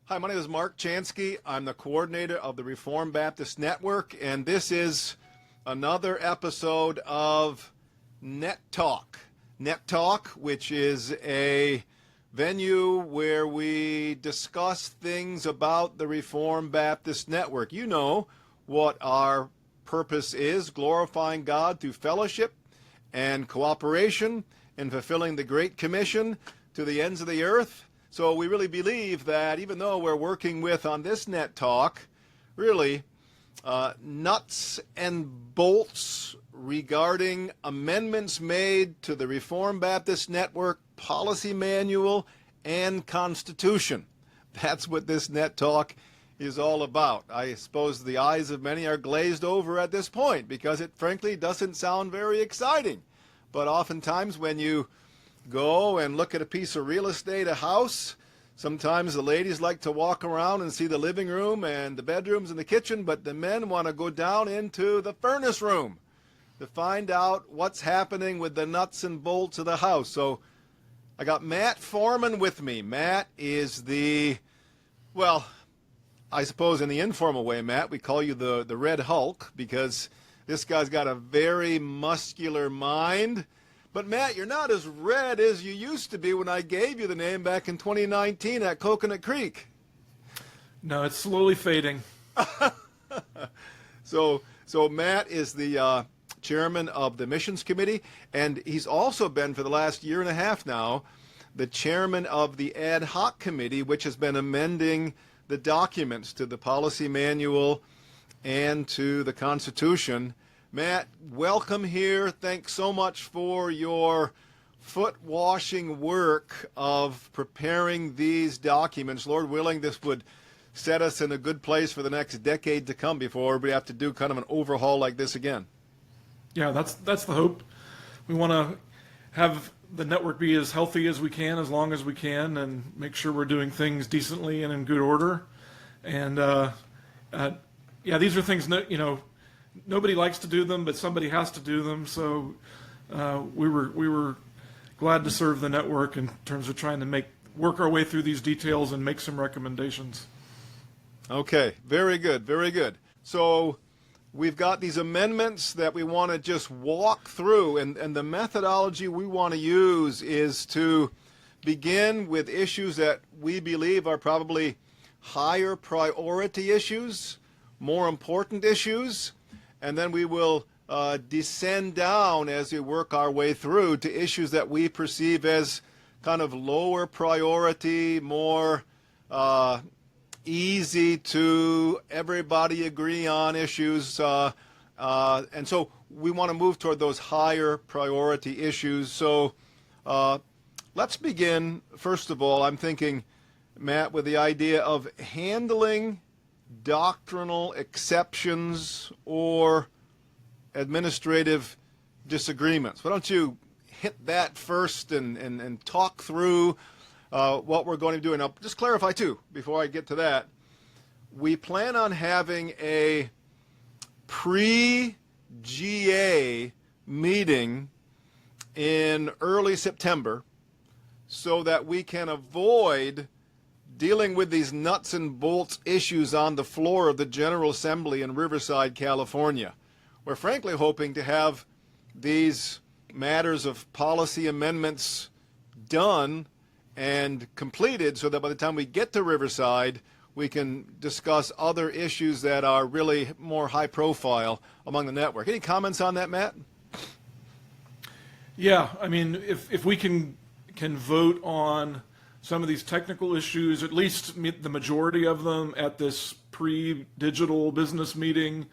Hi, my name is Mark Chanski. I'm the coordinator of the Reformed Baptist Network, and this is another episode of Net Talk. Net Talk, which is a venue where we discuss things about the Reformed Baptist Network. You know what our purpose is, glorifying God through fellowship and cooperation in fulfilling the Great Commission to the ends of the earth. So we really believe that even though we're working with, on this Net Talk, really nuts and bolts regarding amendments made to the Reformed Baptist Network policy manual and Constitution. That's what this Net Talk is all about. I suppose the eyes of many are glazed over at this point because it frankly doesn't sound very exciting. But oftentimes when you go and look at a piece of real estate, a house, sometimes the ladies like to walk around and see the living room and the bedrooms and the kitchen, but the men want to go down into the furnace room to find out what's happening with the nuts and bolts of the house. So I got Matt Foreman with me. Matt is well, I suppose in the informal way, Matt, we call you the Red Hulk because this guy's got a very muscular mind. But Matt, you're not as red as you used to be when I gave you the name back in 2019 at Coconut Creek. No, it's slowly fading. So Matt is the chairman of the missions committee, and he's also been for the last year and a half now the chairman of the ad hoc committee, which has been amending the documents to the policy manual and to the Constitution. Matt, welcome here. Thanks so much for your foot-washing work of preparing these documents. Lord willing, this would set us in a good place for the next decade to come before we have to do kind of an overhaul like this again. Yeah, that's the hope. We want to have the network be as healthy as we can, as long as we can, and make sure we're doing things decently and in good order. And yeah, these are things that, nobody likes to do them, but somebody has to do them. So we were glad to serve the network in terms of trying to work our way through these details and make some recommendations. Okay, very good, very good. So we've got these amendments that we want to just walk through, and the methodology we want to use is to begin with issues that we believe are probably higher priority issues, more important issues, and then we will descend down as we work our way through to issues that we perceive as kind of lower priority, more easy to everybody agree on issues. And so we want to move toward those higher priority issues. So let's begin, first of all, I'm thinking, Matt, with the idea of handling doctrinal exceptions or administrative disagreements. Why don't you hit that first and talk through what we're going to do. And I'll just clarify, too, before I get to that. We plan on having a pre-GA meeting in early September so that we can avoid dealing with these nuts and bolts issues on the floor of the General Assembly in Riverside, California. We're frankly hoping to have these matters of policy amendments done and completed so that by the time we get to Riverside, we can discuss other issues that are really more high profile among the network. Any comments on that, Matt? Yeah, I mean, if we can vote on some of these technical issues, at least the majority of them at this pre-digital business meeting,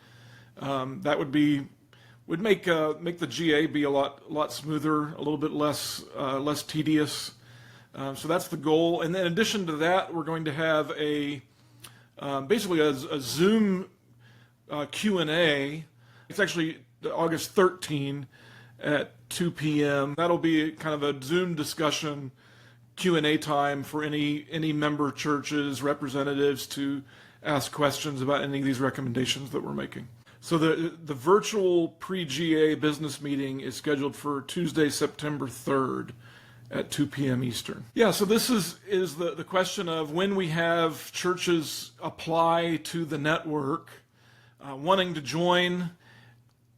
that would make the GA be a lot smoother, a little bit less tedious. So that's the goal. And then in addition to that, we're going to have basically a Zoom Q&A. It's actually August 13 at 2 p.m. That'll be kind of a Zoom discussion Q&A time for any member churches, representatives to ask questions about any of these recommendations that we're making. So the virtual pre-GA business meeting is scheduled for Tuesday, September 3rd at 2 p.m. Eastern. Yeah, so this is the question of when we have churches apply to the network, wanting to join,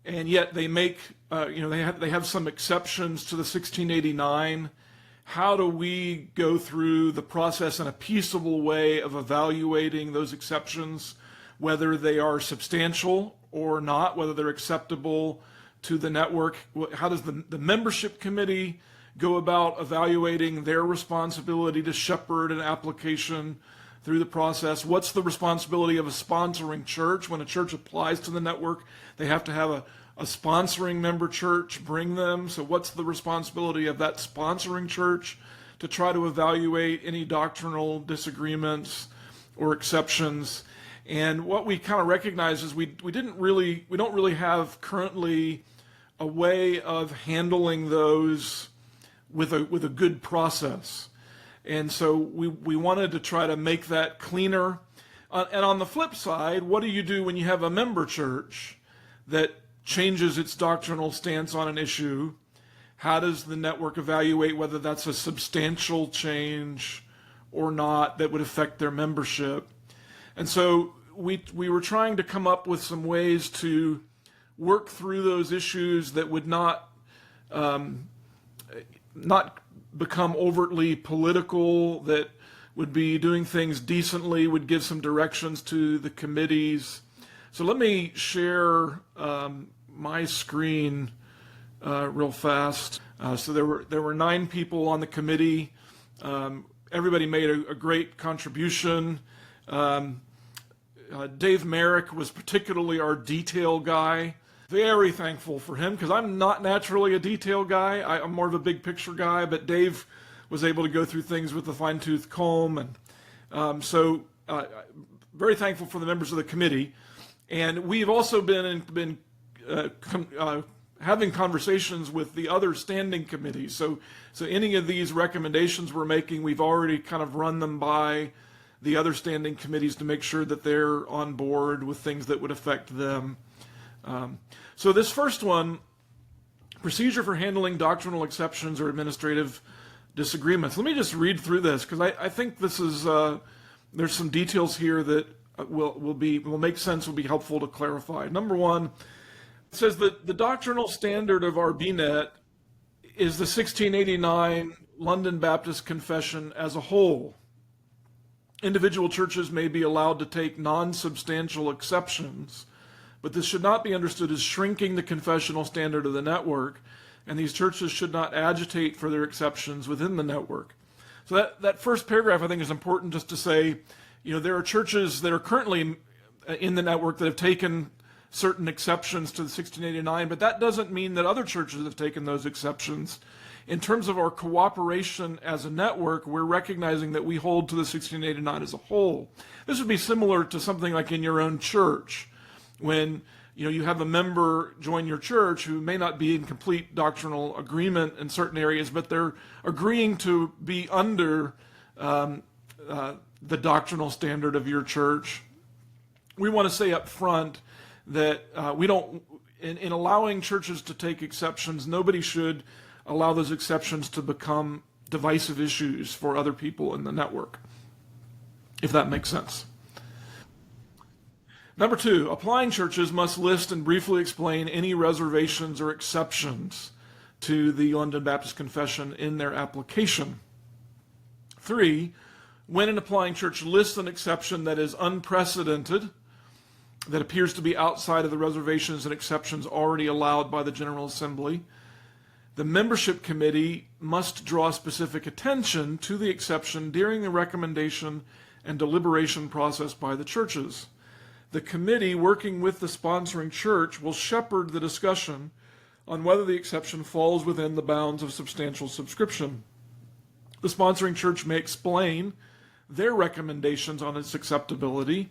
and yet they make, they have some exceptions to the 1689. How do we go through the process in a peaceable way of evaluating those exceptions, whether they are substantial or not, whether they're acceptable to the network? How does the membership committee go about evaluating their responsibility to shepherd an application through the process? What's the responsibility of a sponsoring church? When a church applies to the network, they have to have a sponsoring member church bring them. So what's the responsibility of that sponsoring church to try to evaluate any doctrinal disagreements or exceptions? And what we kind of recognize is we don't really have currently a way of handling those with a good process. And so we wanted to try to make that cleaner. And on the flip side, what do you do when you have a member church that changes its doctrinal stance on an issue? How does the network evaluate whether that's a substantial change or not that would affect their membership? And so we were trying to come up with some ways to work through those issues that would not become overtly political, that would be doing things decently, would give some directions to the committees. So let me share my screen real fast. So there were 9 people on the committee. Everybody made a great contribution. Dave Merrick was particularly our detail guy. Very thankful for him, because I'm not naturally a detail guy. I'm more of a big picture guy, but Dave was able to go through things with a fine-tooth comb. And so very thankful for the members of the committee. And we've also been having conversations with the other standing committees. So any of these recommendations we're making, we've already kind of run them by the other standing committees to make sure that they're on board with things that would affect them. So this first one, procedure for handling doctrinal exceptions or administrative disagreements. Let me just read through this, because I think this is there's some details here that will make sense, will be helpful to clarify. Number one, it says that the doctrinal standard of RBNet is the 1689 London Baptist Confession as a whole. Individual churches may be allowed to take non-substantial exceptions, but this should not be understood as shrinking the confessional standard of the network, and these churches should not agitate for their exceptions within the network. So that first paragraph, I think, is important, just to say, there are churches that are currently in the network that have taken certain exceptions to the 1689, but that doesn't mean that other churches have taken those exceptions. In terms of our cooperation as a network, we're recognizing that we hold to the 1689 as a whole. This would be similar to something like in your own church, when you have a member join your church who may not be in complete doctrinal agreement in certain areas, but they're agreeing to be under the doctrinal standard of your church. We want to say up front that we don't, in allowing churches to take exceptions, nobody should allow those exceptions to become divisive issues for other people in the network, if that makes sense. Number two, applying churches must list and briefly explain any reservations or exceptions to the London Baptist Confession in their application. 3, when an applying church lists an exception that is unprecedented, that appears to be outside of the reservations and exceptions already allowed by the General Assembly, the membership committee must draw specific attention to the exception during the recommendation and deliberation process by the churches. The committee, working with the sponsoring church, will shepherd the discussion on whether the exception falls within the bounds of substantial subscription. The sponsoring church may explain their recommendations on its acceptability.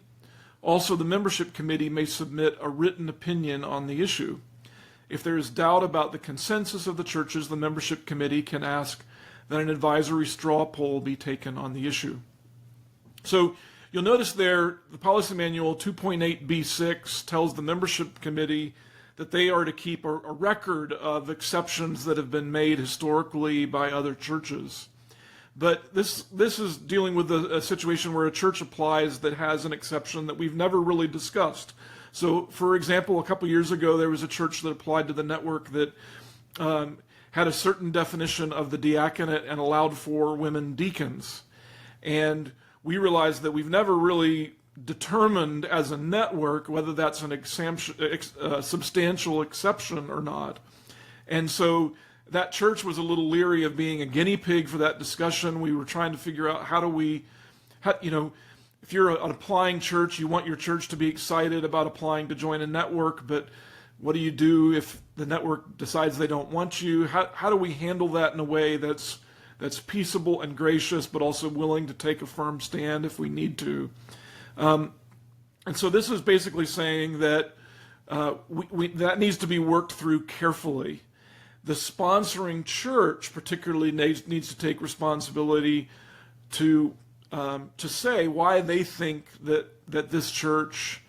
Also, the membership committee may submit a written opinion on the issue. If there is doubt about the consensus of the churches, the membership committee can ask that an advisory straw poll be taken on the issue. So you'll notice there, the policy manual 2.8b6 tells the membership committee that they are to keep a record of exceptions that have been made historically by other churches. But this is dealing with a situation where a church applies that has an exception that we've never really discussed. So, for example, a couple years ago, there was a church that applied to the network that had a certain definition of the diaconate and allowed for women deacons. And we realized that we've never really determined as a network whether that's a substantial exception or not. And so that church was a little leery of being a guinea pig for that discussion. We were trying to figure out if you're an applying church, you want your church to be excited about applying to join a network, but what do you do if the network decides they don't want you? How do we handle that in a way that's peaceable and gracious, but also willing to take a firm stand if we need to? And so this is basically saying that that needs to be worked through carefully. The sponsoring church particularly needs to take responsibility to say why they think that this church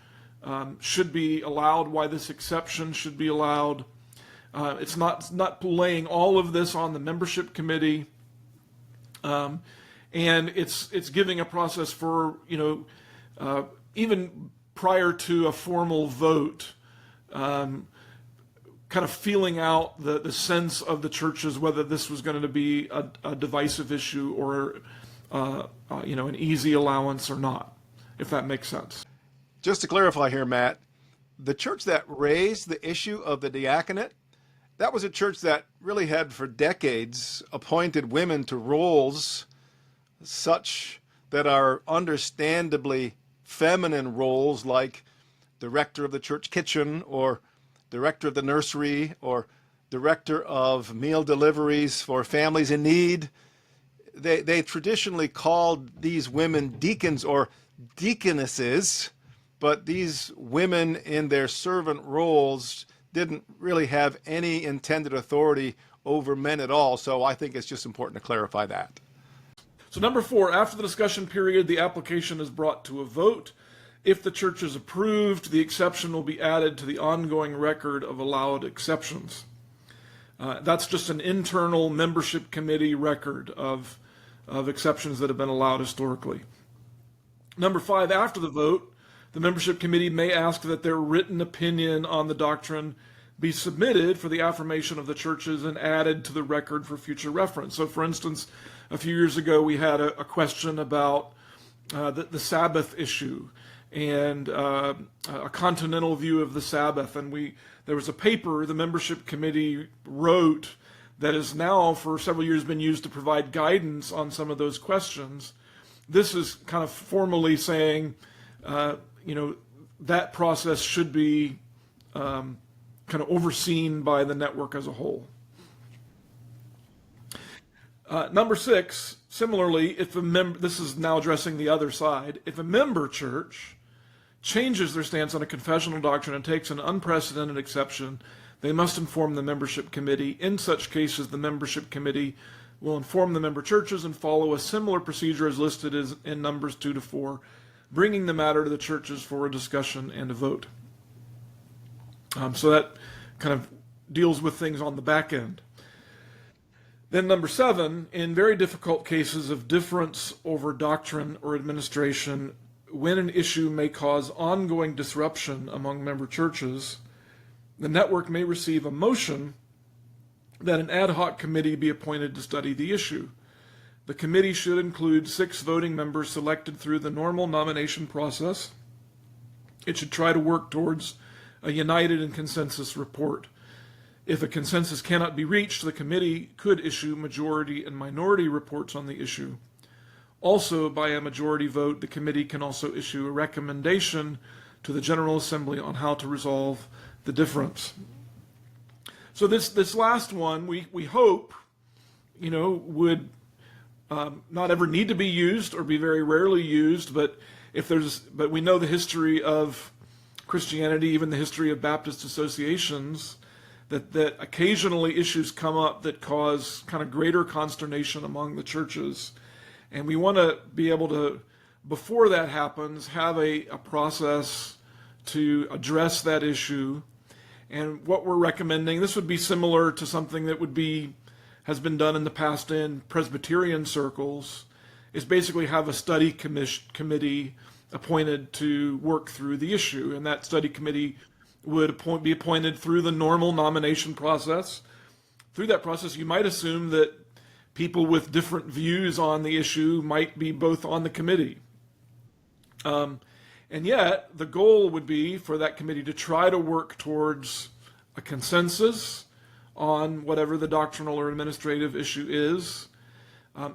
should be allowed, why this exception should be allowed. It's not laying all of this on the membership committee, and it's giving a process for even prior to a formal vote. Kind of feeling out the sense of the churches, whether this was going to be a divisive issue or an easy allowance or not, if that makes sense. Just to clarify here, Matt, the church that raised the issue of the diaconate, that was a church that really had for decades appointed women to roles such that are understandably feminine roles, like director of the church kitchen or director of the nursery or director of meal deliveries for families in need. They traditionally called these women deacons or deaconesses, but these women in their servant roles didn't really have any intended authority over men at all. So I think it's just important to clarify that. So number 4, after the discussion period, the application is brought to a vote. If the church is approved, the exception will be added to the ongoing record of allowed exceptions. That's just an internal membership committee record of exceptions that have been allowed historically. Number 5, after the vote, the membership committee may ask that their written opinion on the doctrine be submitted for the affirmation of the churches and added to the record for future reference. So, for instance, a few years ago, we had a question about the Sabbath issue and a continental view of the Sabbath. And there was a paper the membership committee wrote that has now for several years been used to provide guidance on some of those questions. This is kind of formally saying, that process should be kind of overseen by the network as a whole. Number 6, similarly, this is now addressing the other side. If a member church changes their stance on a confessional doctrine and takes an unprecedented exception, they must inform the membership committee. In such cases, the membership committee will inform the member churches and follow a similar procedure as listed in Numbers 2-4, bringing the matter to the churches for a discussion and a vote. So that kind of deals with things on the back end. Then number 7, in very difficult cases of difference over doctrine or administration, when an issue may cause ongoing disruption among member churches, the network may receive a motion that an ad hoc committee be appointed to study the issue. The committee should include 6 voting members selected through the normal nomination process. It should try to work towards a united and consensus report. If a consensus cannot be reached, the committee could issue majority and minority reports on the issue. Also, by a majority vote, the committee can also issue a recommendation to the General Assembly on how to resolve the difference. So this last one, we hope, would not ever need to be used or be very rarely used, but we know the history of Christianity, even the history of Baptist associations, that occasionally issues come up that cause kind of greater consternation among the churches. And we want to be able to, before that happens, have a process to address that issue And what we're recommending, this would be similar to something that has been done in the past in Presbyterian circles, is basically have a study committee appointed to work through the issue. And that study committee would be appointed through the normal nomination process. Through that process, you might assume that people with different views on the issue might be both on the committee. And yet, the goal would be for that committee to try to work towards a consensus on whatever the doctrinal or administrative issue is.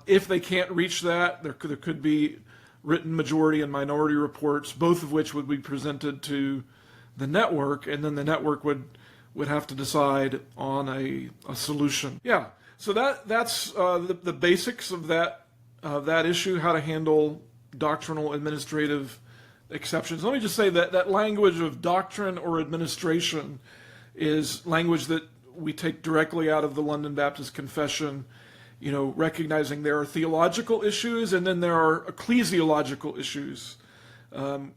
If they can't reach that, there could be written majority and minority reports, both of which would be presented to the network, and then the network would have to decide on a solution. Yeah, so that's the basics of that issue, how to handle doctrinal administrative exceptions. Let me just say that language of doctrine or administration is language that we take directly out of the London Baptist Confession, recognizing there are theological issues and then there are ecclesiological issues,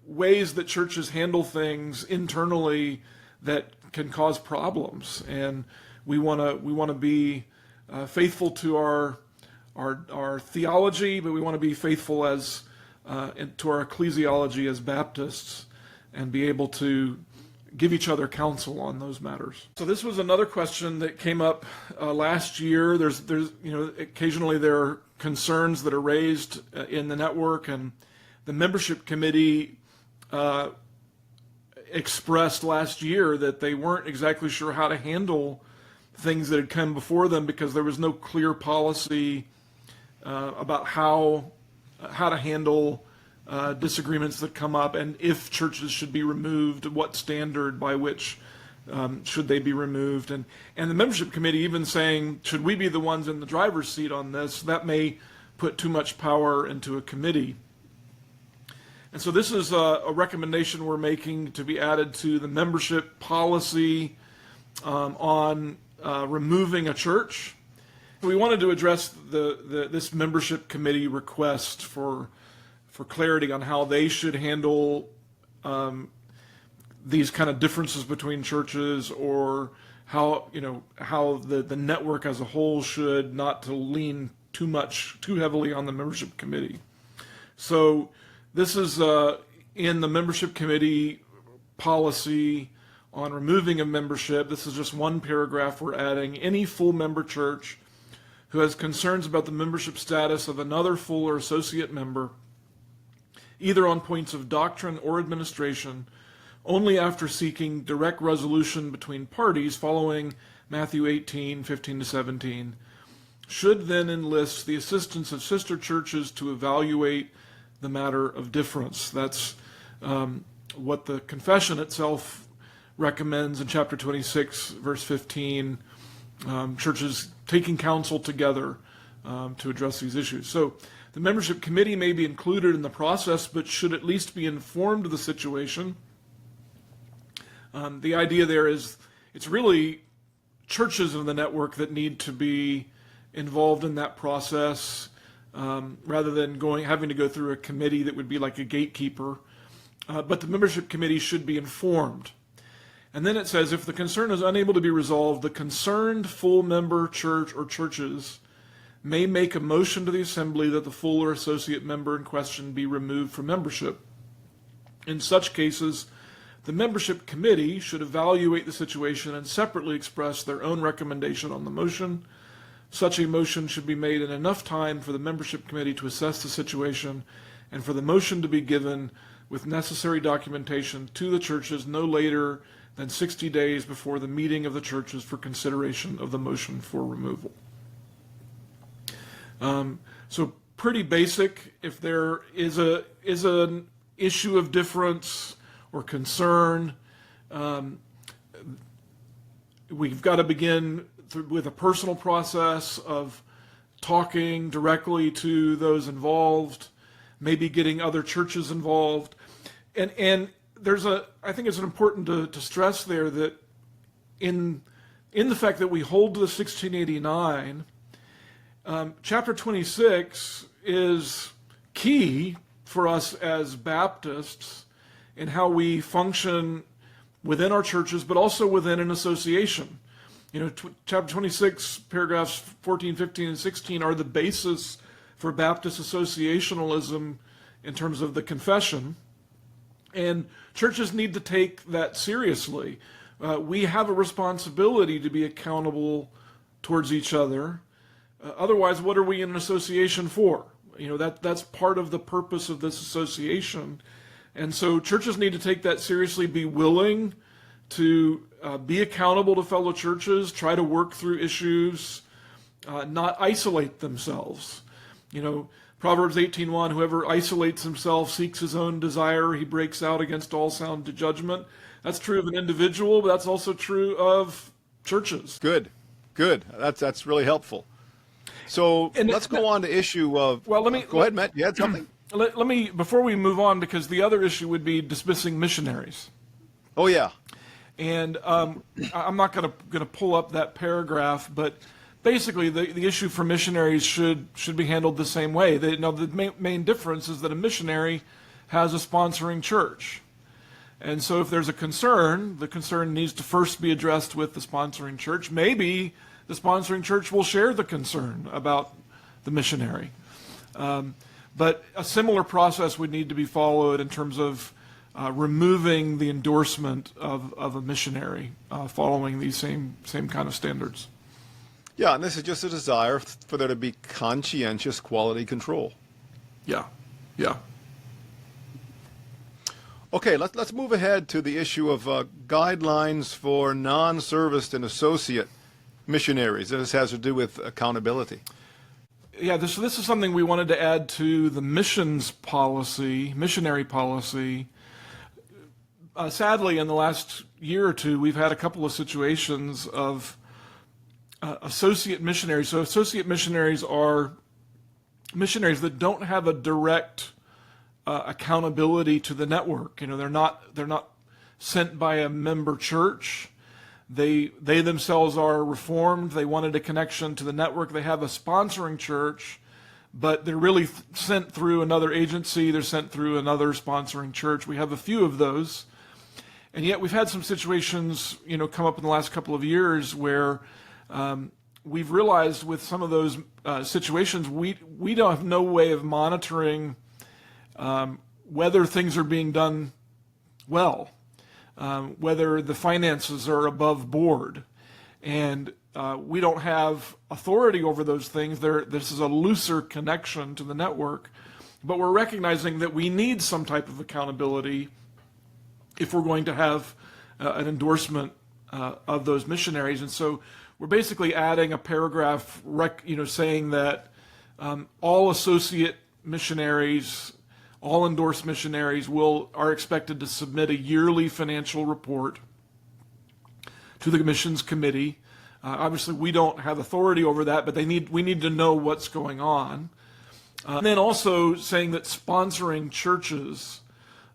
ways that churches handle things internally that can cause problems. And we want to be faithful to our theology, but we want to be faithful to our ecclesiology as Baptists and be able to give each other counsel on those matters. So this was another question that came up last year. There's occasionally there are concerns that are raised in the network, and the membership committee expressed last year that they weren't exactly sure how to handle things that had come before them because there was no clear policy about how to handle disagreements that come up, and if churches should be removed, what standard by which should they be removed. And the membership committee even saying, should we be the ones in the driver's seat on this? That may put too much power into a committee. And so this is a recommendation we're making to be added to the membership policy on removing a church. We wanted to address this membership committee request for clarity on how they should handle these kind of differences between churches, or how the network as a whole should not to lean too heavily on the membership committee. So this is in the membership committee policy on removing a membership. This is just one paragraph we're adding. Any full member church who has concerns about the membership status of another full or associate member, either on points of doctrine or administration, only after seeking direct resolution between parties following Matthew 18:15-17, should then enlist the assistance of sister churches to evaluate the matter of difference. That's what the confession itself recommends in chapter 26, verse 15, churches taking counsel together to address these issues. So the membership committee may be included in the process, but should at least be informed of the situation. The idea there is it's really churches in the network that need to be involved in that process, rather than having to go through a committee that would be like a gatekeeper. But the membership committee should be informed. And then it says, if the concern is unable to be resolved, the concerned full member church or churches may make a motion to the assembly that the full or associate member in question be removed from membership. In such cases, the membership committee should evaluate the situation and separately express their own recommendation on the motion. Such a motion should be made in enough time for the membership committee to assess the situation and for the motion to be given with necessary documentation to the churches no later than 60 days before the meeting of the churches for consideration of the motion for removal. So pretty basic. If there is an issue of difference or concern, we've got to begin with a personal process of talking directly to those involved, maybe getting other churches involved. And I think it's important to stress there that in the fact that we hold to the 1689, chapter 26 is key for us as Baptists in how we function within our churches, but also within an association. Chapter 26, paragraphs 14, 15, and 16 are the basis for Baptist associationalism in terms of the confession. And churches need to take that seriously. We have a responsibility to be accountable towards each other. Otherwise, what are we in an association for? That's part of the purpose of this association. And so churches need to take that seriously, be willing to be accountable to fellow churches, try to work through issues, not isolate themselves. Proverbs 18:1, whoever isolates himself seeks his own desire, he breaks out against all sound judgment. That's true of an individual, but that's also true of churches. Good. That's really helpful. So let's go on to issue of... Well, go ahead, Matt. You had something? Let me, before we move on, because the other issue would be dismissing missionaries. Oh, yeah. And I'm not going to pull up that paragraph, but basically the issue for missionaries should be handled the same way. The main difference is that a missionary has a sponsoring church. And so if there's a concern, the concern needs to first be addressed with the sponsoring church. Maybe the sponsoring church will share the concern about the missionary. But a similar process would need to be followed in terms of removing the endorsement of a missionary following these same kind of standards. Yeah, and this is just a desire for there to be conscientious quality control. Yeah. Okay, let's move ahead to the issue of guidelines for non-serviced and associate missionaries. This has to do with accountability. Yeah, this is something we wanted to add to the missionary policy. Sadly, in the last year or two, we've had a couple of situations of associate missionaries. So associate missionaries are missionaries that don't have a direct accountability to the network. They're not sent by a member church. They themselves are Reformed. They wanted a connection to the network. They have a sponsoring church, but they're really sent through another agency. They're sent through another sponsoring church. We have a few of those. And yet we've had some situations, come up in the last couple of years where we've realized with some of those situations, we don't have no way of monitoring whether things are being done well, whether the finances are above board. And we don't have authority over those things. This is a looser connection to the network. But we're recognizing that we need some type of accountability if we're going to have an endorsement of those missionaries. And so we're basically adding a paragraph saying that all associate missionaries, all endorsed missionaries are expected to submit a yearly financial report to the missions committee. Obviously, we don't have authority over that, but we need to know what's going on. And then also saying that sponsoring churches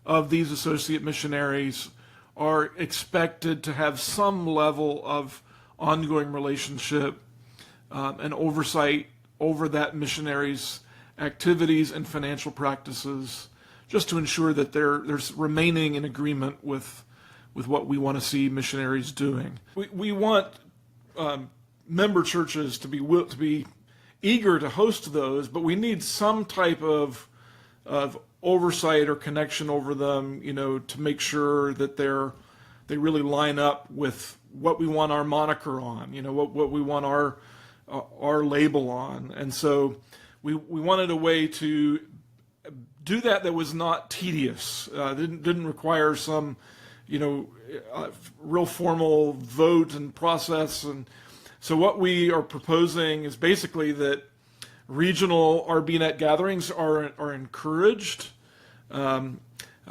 of these associate missionaries are expected to have some level of ongoing relationship and oversight over that missionary's activities and financial practices, just to ensure that they're remaining in agreement with what we want to see missionaries doing. We want member churches to be eager to host those, but we need some type of oversight or connection over them, to make sure that they really line up with what we want our moniker on, what we want our label on. And so we wanted a way to do that was not tedious, didn't require some, real formal vote and process. And so what we are proposing is basically that regional RBNet gatherings are encouraged.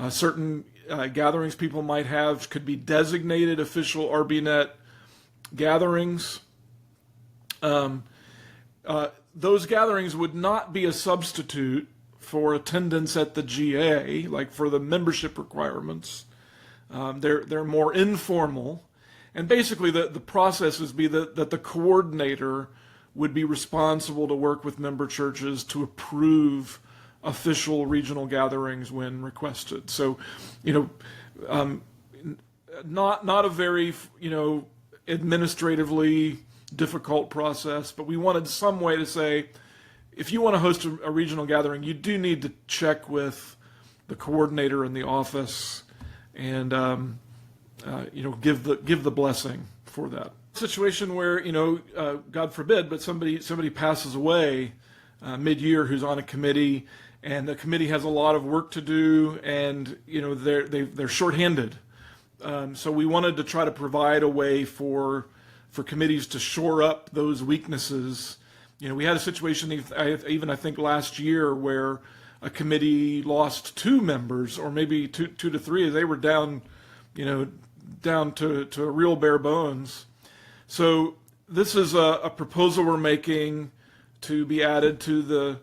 Certain gatherings people might have could be designated official RBNet gatherings. Those gatherings would not be a substitute for attendance at the GA, like for the membership requirements. They're more informal. And basically the process would be that the coordinator would be responsible to work with member churches to approve official regional gatherings when requested. So, not a very, administratively difficult process, but we wanted some way to say, if you want to host a regional gathering, you do need to check with the coordinator in the office and give the blessing for that. Situation where God forbid, but somebody passes away mid-year who's on a committee, and the committee has a lot of work to do, and they're shorthanded. So we wanted to try to provide a way for committees to shore up those weaknesses. We had a situation even I think last year where a committee lost 2 members, or maybe two to three. They were down to a real bare bones. So this is a proposal we're making to be added to the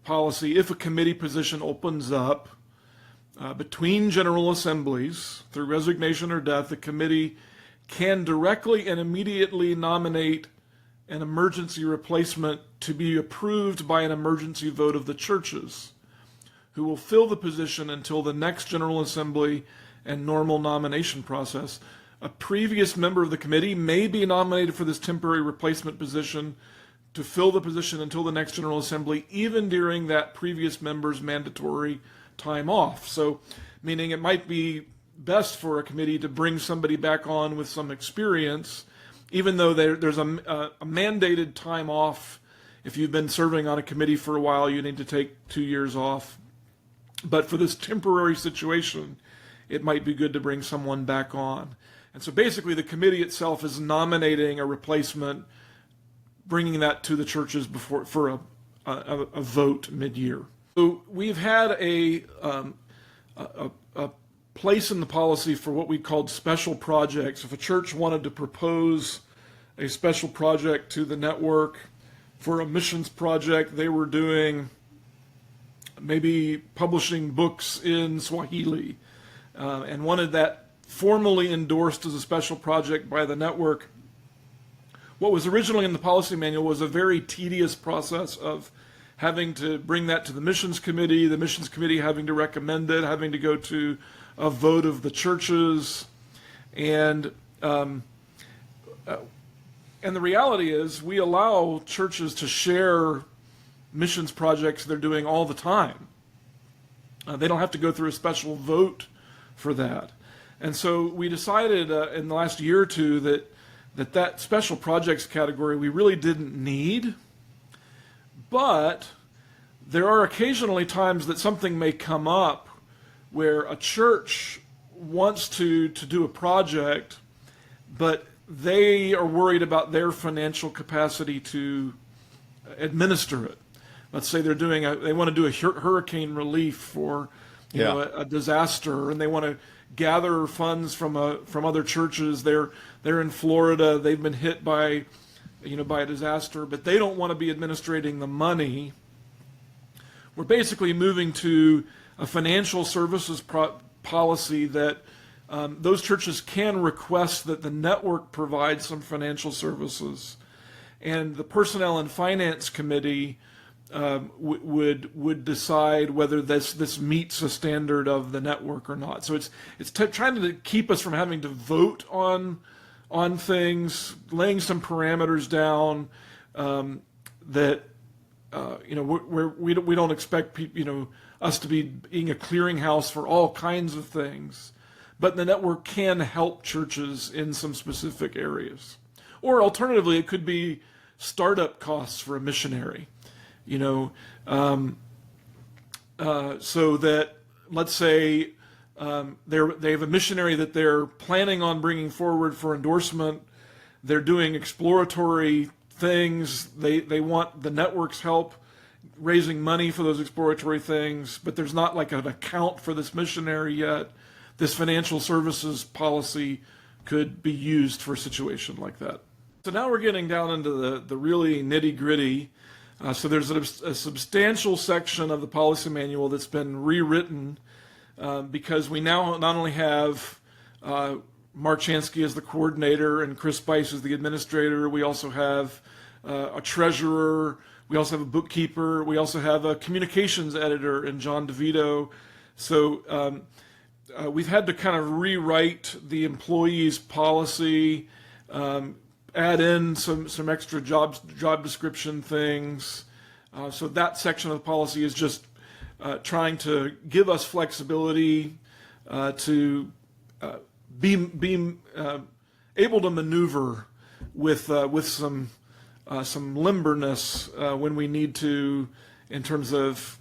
policy. If a committee position opens up between general assemblies through resignation or death, the committee can directly and immediately nominate an emergency replacement to be approved by an emergency vote of the churches, who will fill the position until the next General Assembly and normal nomination process. A previous member of the committee may be nominated for this temporary replacement position to fill the position until the next General Assembly, even during that previous member's mandatory time off. So, meaning it might be best for a committee to bring somebody back on with some experience, even though there's a mandated time off. If you've been serving on a committee for a while, you need to take 2 years off. But for this temporary situation, it might be good to bring someone back on. And so basically the committee itself is nominating a replacement, bringing that to the churches for a vote mid-year. So we've had a place in the policy for what we called special projects. If a church wanted to propose a special project to the network for a missions project, they were doing maybe publishing books in Swahili, and wanted that formally endorsed as a special project by the network. What was originally in the policy manual was a very tedious process of having to bring that to the missions committee having to recommend it, having to go to a vote of the churches, and the reality is we allow churches to share missions projects they're doing all the time. They don't have to go through a special vote for that. And so we decided in the last year or two that special projects category we really didn't need. But there are occasionally times that something may come up where a church wants to do a project, but they are worried about their financial capacity to administer it. Let's say they want to do a hurricane relief for a disaster, and they want to gather funds from other churches. They're in Florida. They've been hit by a disaster, but they don't want to be administrating the money. We're basically moving to a financial services policy that those churches can request that the network provide some financial services, and the Personnel and Finance Committee would decide whether this meets a standard of the network or not. So it's trying to keep us from having to vote on things, laying some parameters down that we don't expect us to be being a clearinghouse for all kinds of things, but the network can help churches in some specific areas. Or alternatively, it could be startup costs for a missionary. So that, let's say they have a missionary that they're planning on bringing forward for endorsement. They're doing exploratory things. They want the network's help raising money for those exploratory things, but there's not like an account for this missionary yet. This financial services policy could be used for a situation like that. So now we're getting down into the really nitty-gritty. So there's a substantial section of the policy manual that's been rewritten because we now not only have Mark Chanski as the coordinator and Chris Bice as the administrator, we also have a treasurer, we also have a bookkeeper, we also have a communications editor in John DeVito. So we've had to kind of rewrite the employees' policy, add in some extra job description things. So that section of the policy is just trying to give us flexibility to be able to maneuver with some limberness when we need to, in terms of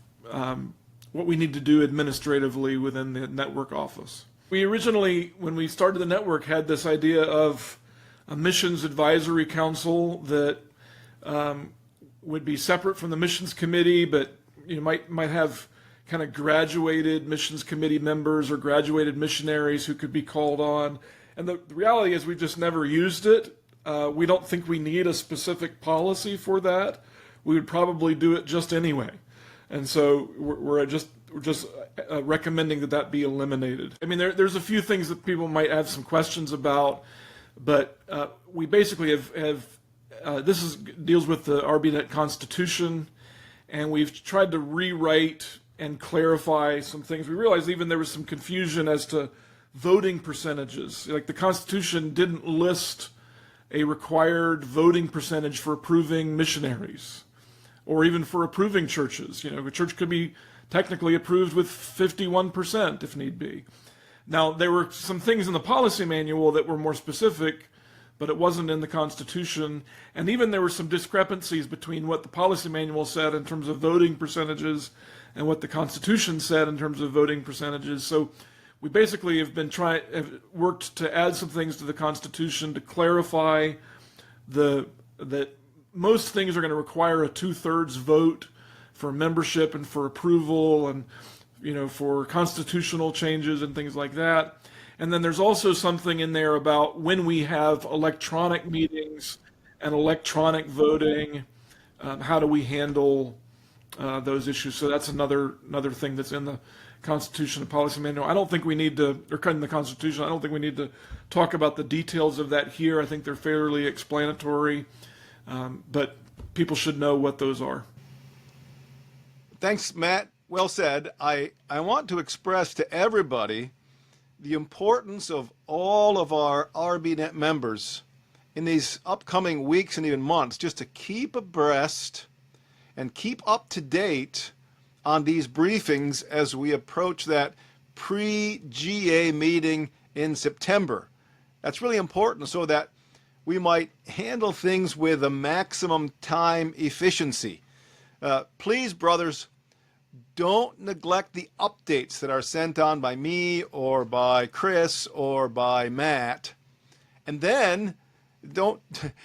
what we need to do administratively within the network office. We originally, when we started the network, had this idea of a missions advisory council that would be separate from the missions committee, but you might have kind of graduated missions committee members or graduated missionaries who could be called on. And the reality is we've just never used it. We don't think we need a specific policy for that. We would probably do it just anyway. And so we're just recommending that be eliminated. I mean, there's a few things that people might have some questions about, but we basically have deals with the RBNet Constitution, and we've tried to rewrite and clarify some things. We realized even there was some confusion as to voting percentages. Like the Constitution didn't list a required voting percentage for approving missionaries, or even for approving churches. A church could be technically approved with 51% if need be. Now, there were some things in the policy manual that were more specific, but it wasn't in the Constitution. And even there were some discrepancies between what the policy manual said in terms of voting percentages and what the Constitution said in terms of voting percentages. So we basically have worked to add some things to the Constitution to clarify that most things are going to require a 2/3 vote for membership and for approval, and for constitutional changes and things like that. And then there's also something in there about when we have electronic meetings and electronic voting, how do we handle those issues? So that's another thing that's in the Constitution and Policy Manual. I don't think we need to, or in the Constitution, I don't think we need to talk about the details of that here. I think they're fairly explanatory, but people should know what those are. Thanks, Matt. Well said. I want to express to everybody the importance of all of our RBNet members in these upcoming weeks and even months, just to keep abreast and keep up to date on these briefings as we approach that pre-GA meeting in September. That's really important so that we might handle things with a maximum time efficiency. Please, brothers, don't neglect the updates that are sent on by me or by Chris or by Matt. And then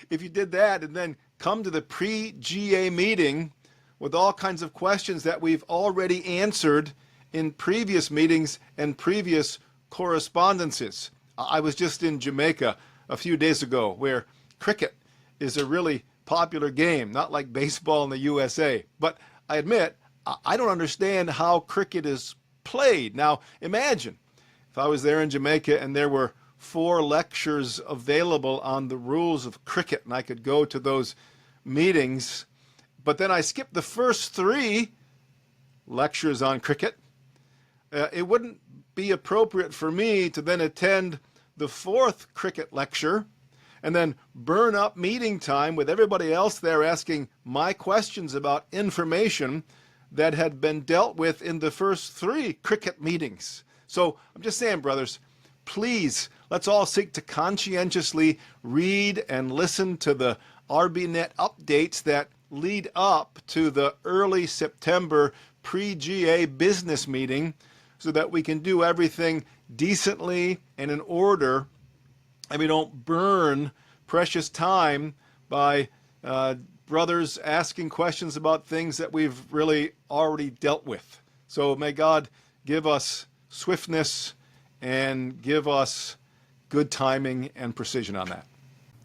if you did that, and then come to the pre-GA meeting with all kinds of questions that we've already answered in previous meetings and previous correspondences. I was just in Jamaica a few days ago, where cricket is a really popular game, not like baseball in the USA. But I admit, I don't understand how cricket is played. Now, imagine if I was there in Jamaica and there were 4 lectures available on the rules of cricket, and I could go to those meetings, but then I skipped the first 3 lectures on cricket. It wouldn't be appropriate for me to then attend the 4th cricket lecture and then burn up meeting time with everybody else there asking my questions about information that had been dealt with in the first 3 cricket meetings. So I'm just saying, brothers, please, let's all seek to conscientiously read and listen to the RBNet updates that lead up to the early September pre-GA business meeting, so that we can do everything decently and in order, and we don't burn precious time by brothers asking questions about things that we've really already dealt with. So may God give us swiftness and give us good timing and precision on that.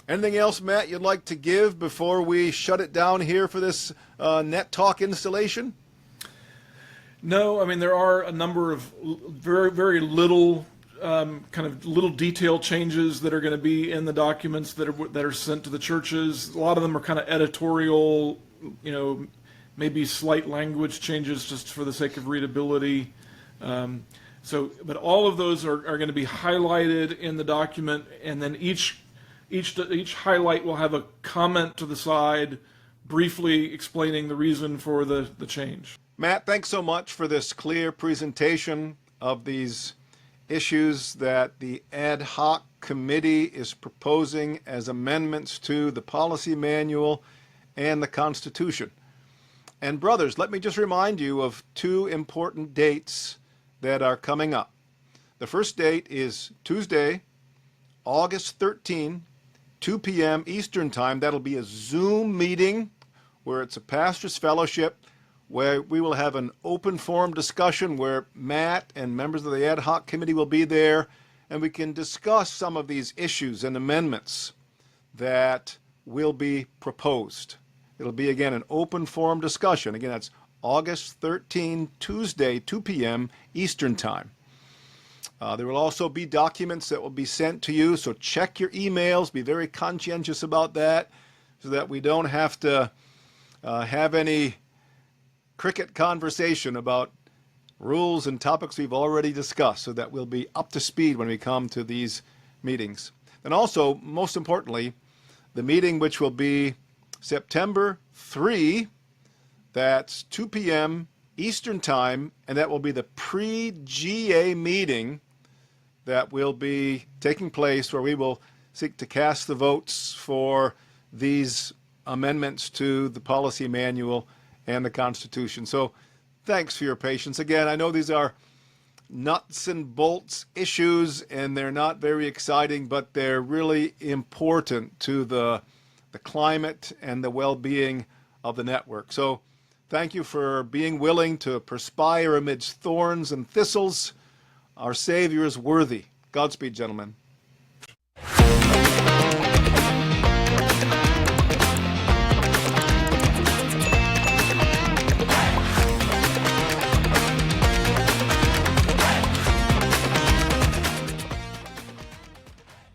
Anything else, Matt, you'd like to give before we shut it down here for this Net Talk installation? No, I mean, there are a number of very, very little little detail changes that are going to be in the documents that are sent to the churches. A lot of them are kind of editorial, maybe slight language changes just for the sake of readability. So, but all of those are going to be highlighted in the document, and then each highlight will have a comment to the side, briefly explaining the reason for the change. Matt, thanks so much for this clear presentation of these issues that the ad hoc committee is proposing as amendments to the policy manual and the Constitution. And brothers, let me just remind you of two important dates that are coming up. The first date is Tuesday, August 13, 2 p.m. Eastern Time. That'll be a Zoom meeting where it's a pastor's fellowship, where we will have an open forum discussion where Matt and members of the ad hoc committee will be there, and we can discuss some of these issues and amendments that will be proposed. It'll be, again, an open forum discussion. Again, that's August 13, Tuesday, 2 p.m. Eastern Time. There will also be documents that will be sent to you, so check your emails. Be very conscientious about that so that we don't have to have any cricket conversation about rules and topics we've already discussed, so that we'll be up to speed when we come to these meetings. And also, most importantly, the meeting which will be September 3, that's 2 p.m. Eastern Time, and that will be the pre-GA meeting that will be taking place, where we will seek to cast the votes for these amendments to the policy manual and the Constitution. So thanks for your patience. Again, I know these are nuts and bolts issues, and they're not very exciting, but they're really important to the climate and the well-being of the network. So thank you for being willing to perspire amidst thorns and thistles. Our Savior is worthy. Godspeed, gentlemen.